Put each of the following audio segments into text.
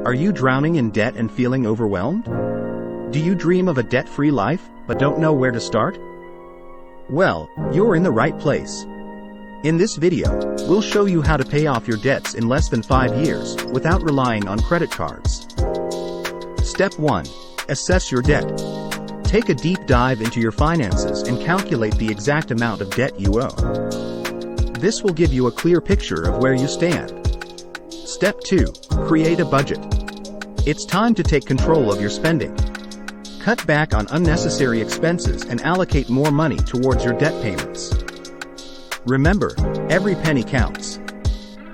Are you drowning in debt and feeling overwhelmed? Do you dream of a debt-free life, but don't know where to start? Well, you're in the right place. In this video, we'll show you how to pay off your debts in less than 5 years, without relying on credit cards. Step 1. Assess your debt. Take a deep dive into your finances and calculate the exact amount of debt you owe. This will give you a clear picture of where you stand. Step 2. Create a budget. It's time to take control of your spending. Cut back on unnecessary expenses and allocate more money towards your debt payments. Remember, every penny counts.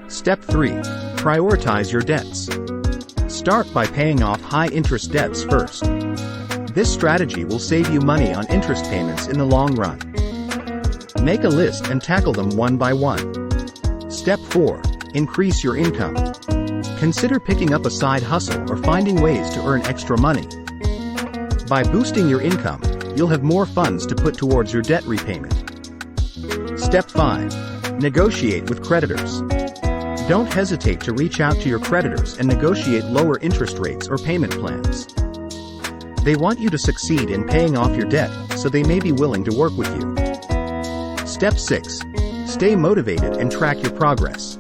Step 3. Prioritize your debts. Start by paying off high-interest debts first. This strategy will save you money on interest payments in the long run. Make a list and tackle them one by one. Step 4. Increase your income. Consider picking up a side hustle or finding ways to earn extra money. By boosting your income, you'll have more funds to put towards your debt repayment. Step 5. Negotiate with creditors. Don't hesitate to reach out to your creditors and negotiate lower interest rates or payment plans. They want you to succeed in paying off your debt, so they may be willing to work with you. Step 6. Stay motivated and track your progress.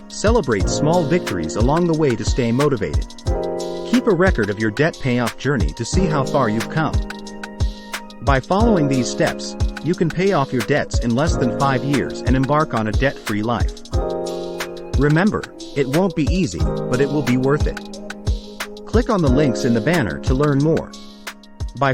Celebrate small victories along the way to stay motivated. Keep a record of your debt payoff journey to see how far you've come. By following these steps, you can pay off your debts in less than 5 years and embark on a debt-free life. Remember, it won't be easy, but it will be worth it. Click on the links in the banner to learn more. By